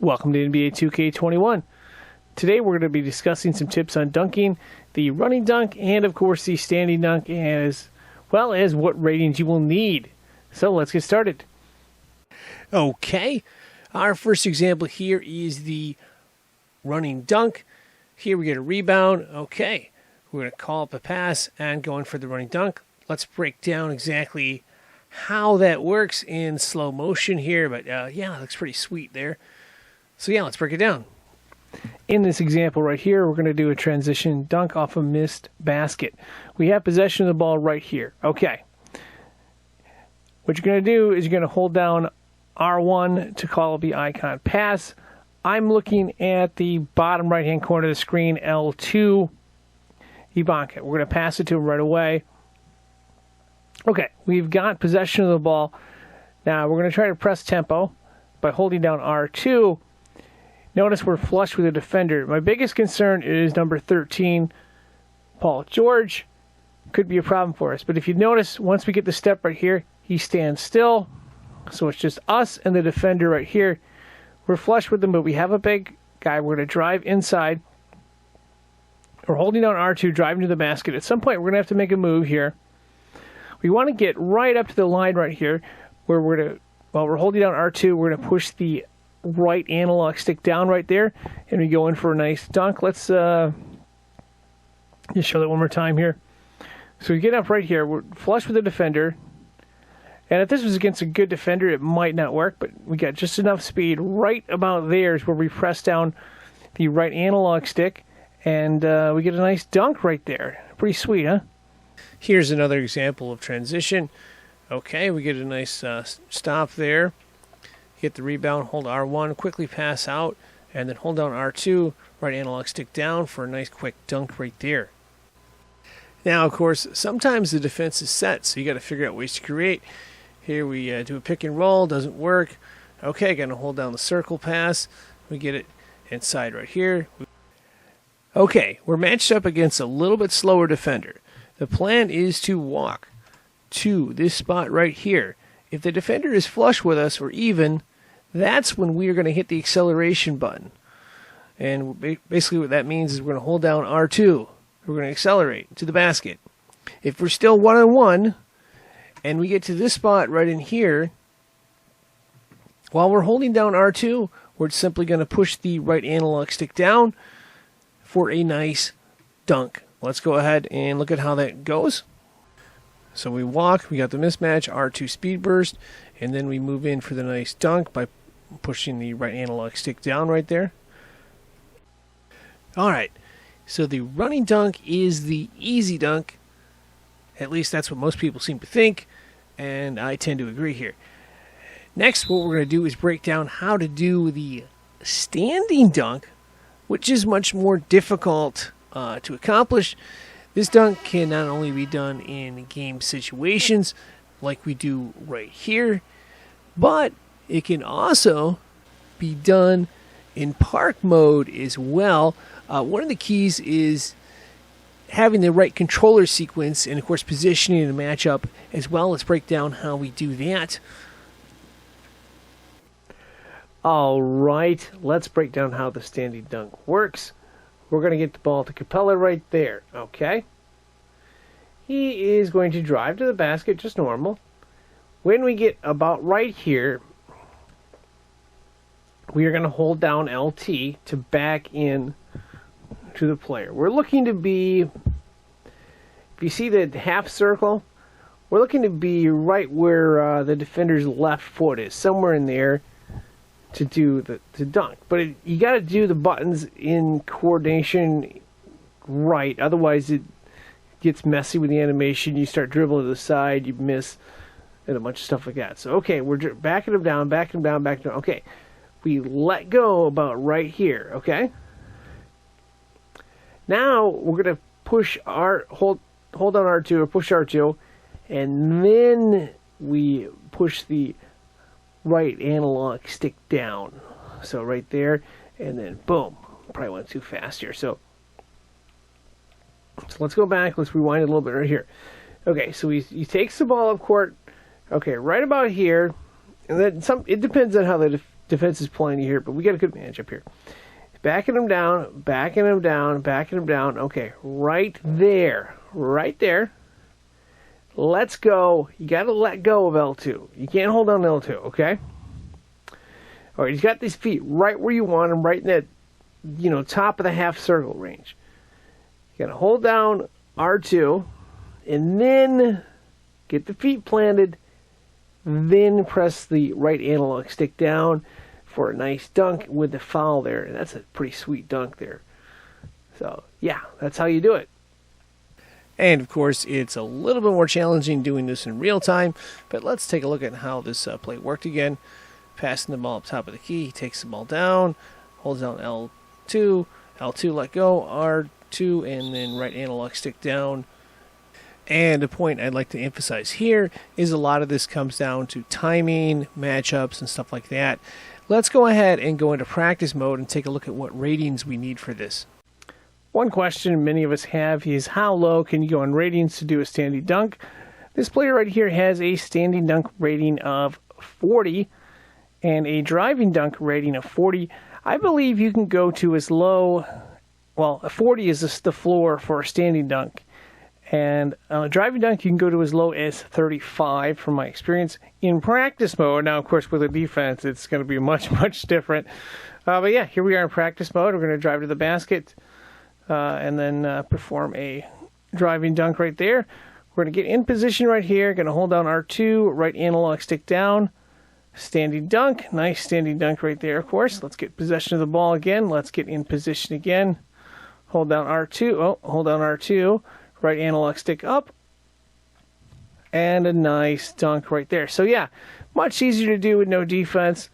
Welcome to NBA 2K21. Today we're going to be discussing some tips on dunking, the running dunk, and of course the standing dunk, as well as what ratings you will need. So let's get started. Okay, our first example here is the running dunk. Here we get a rebound. Okay, we're going to call up a pass and go in for the running dunk. Let's break down exactly how that works in slow motion here, but yeah, it looks pretty sweet there. So yeah, let's break it down. In this example right here, we're going to do a transition dunk off a missed basket. We have possession of the ball right here. Okay. What you're going to do is you're going to hold down R1 to call the icon pass. I'm looking at the bottom right-hand corner of the screen, L2, Ivanka. We're going to pass it to him right away. Okay, we've got possession of the ball. Now we're going to try to press tempo by holding down R2. Notice we're flush with a defender. My biggest concern is number 13, Paul George. Could be a problem for us. But if you notice, once we get the step right here, he stands still. So it's just us and the defender right here. We're flush with him, but we have a big guy. We're going to drive inside. We're holding down R2, driving to the basket. At some point, we're going to have to make a move here. We want to get right up to the line right here, where we're going to, while we're holding down R2, we're going to push the right analog stick down right there, and we go in for a nice dunk. Let's just show that one more time here. So we get up right here. We're flush with the defender, and if this was against a good defender, it might not work, but we got just enough speed. Right about there is where we press down the right analog stick, and we get a nice dunk right there. Pretty sweet, huh? Here's another example of transition. Okay, we get a nice stop there. Get the rebound, hold R1, quickly pass out, and then hold down R2, right analog stick down for a nice quick dunk right there. Now, of course, sometimes the defense is set, so you got to figure out ways to create. Here we do a pick and roll, doesn't work. Okay, going to hold down the circle pass. We get it inside right here. Okay, we're matched up against a little bit slower defender. The plan is to walk to this spot right here. If the defender is flush with us or even, that's when we are going to hit the acceleration button. And basically what that means is we're going to hold down R2. We're going to accelerate to the basket. If we're still one-on-one and we get to this spot right in here, while we're holding down R2, we're simply going to push the right analog stick down for a nice dunk. Let's go ahead and look at how that goes. So we walk, we got the mismatch, R2 speed burst, and then we move in for the nice dunk by pushing the right analog stick down right there. Alright, so the running dunk is the easy dunk. At least that's what most people seem to think, and I tend to agree here. Next, what we're going to do is break down how to do the standing dunk, which is much more difficult to accomplish. This dunk can not only be done in game situations like we do right here, but it can also be done in park mode as well. One of the keys is having the right controller sequence and, of course, positioning the matchup as well. Let's break down how we do that. All right, let's break down how the standing dunk works. We're going to get the ball to Capella right there, okay? He is going to drive to the basket, just normal. When we get about right here, we are going to hold down LT to back in to the player. We're looking to be, if you see the half circle, we're looking to be right where the defender's left foot is, somewhere in there to do the dunk. But you got to do the buttons in coordination right, otherwise it gets messy with the animation. You start dribbling to the side, you miss, and a bunch of stuff like that. So, okay, we're backing them down, backing them down, backing them down. Okay, we let go about right here, okay? Now, we're going to push hold down R2 or push R2, and then we push the right analog stick down. So right there, and then boom. Probably went too fast here. So let's go back. Let's rewind it a little bit right here. Okay, so he takes the ball up court. Okay, right about here. And then it depends on how the defense is pulling you here, but we got a good matchup here. Backing him down, backing him down, backing him down. Okay, right there. Right there. Let's go. You got to let go of L2. You can't hold on to L2, okay? All right, he's got these feet right where you want him, right in that, top of the half circle range. You got to hold down R2, and then get the feet planted, then press the right analog stick down for a nice dunk with the foul there. And that's a pretty sweet dunk there. So, yeah, that's how you do it. And, of course, it's a little bit more challenging doing this in real time, but let's take a look at how this play worked again. Passing the ball up top of the key, he takes the ball down, holds down L2, L2 let go, R2, and then right analog stick down. And a point I'd like to emphasize here is a lot of this comes down to timing, matchups, and stuff like that. Let's go ahead and go into practice mode and take a look at what ratings we need for this. One question many of us have is how low can you go in ratings to do a standing dunk? This player right here has a standing dunk rating of 40 and a driving dunk rating of 40. I believe you can go to as low, a 40 is the floor for a standing dunk. And a driving dunk, you can go to as low as 35 from my experience in practice mode. Now, of course, with a defense, it's going to be much, much different. But yeah, here we are in practice mode. We're going to drive to the basket and then perform a driving dunk right there. We're going to get in position right here. Going to hold down R2, right analog stick down. Standing dunk. Nice standing dunk right there, of course. Let's get possession of the ball again. Let's get in position again. Hold down R2. Hold down R2. Right analog stick up. And a nice dunk right there. So, yeah, much easier to do with no defense.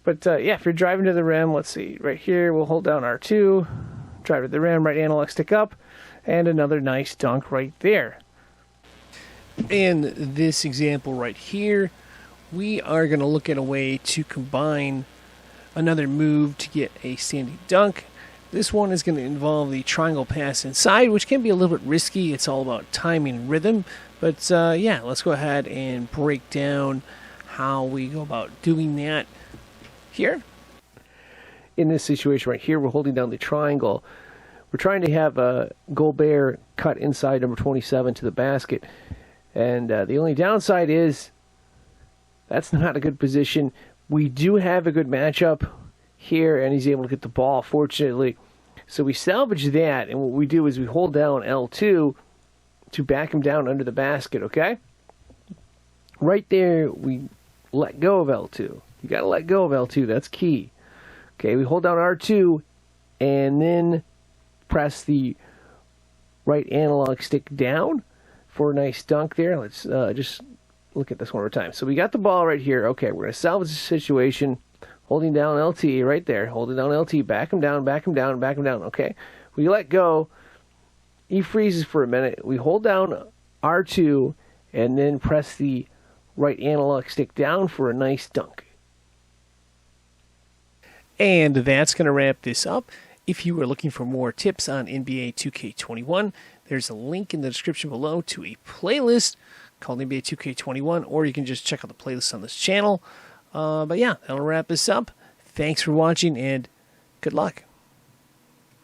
But, yeah, if you're driving to the rim, let's see. Right here, we'll hold down R2. Drive to the rim, right analog stick up. And another nice dunk right there. In this example right here, we are going to look at a way to combine another move to get a standing dunk. This one is going to involve the triangle pass inside, which can be a little bit risky. It's all about timing and rhythm. But yeah, let's go ahead and break down how we go about doing that here. In this situation right here, we're holding down the triangle. We're trying to have Gobert cut inside number 27 to the basket. And the only downside is that's not a good position. We do have a good matchup here, and he's able to get the ball, fortunately. So we salvage that, and what we do is we hold down L2 to back him down under the basket, okay? Right there, we let go of L2. You got to let go of L2. That's key. Okay, we hold down R2, and then press the right analog stick down for a nice dunk there. Let's just look at this one more time. So we got the ball right here. Okay, we're going to salvage the situation. Holding down LT right there. Holding down LT. Back him down, back him down, back him down. Okay. We let go. He freezes for a minute. We hold down R2 and then press the right analog stick down for a nice dunk. And that's going to wrap this up. If you are looking for more tips on NBA 2K21, there's a link in the description below to a playlist called NBA 2K21, or you can just check out the playlist on this channel. But yeah, that'll wrap this up. Thanks for watching, and good luck.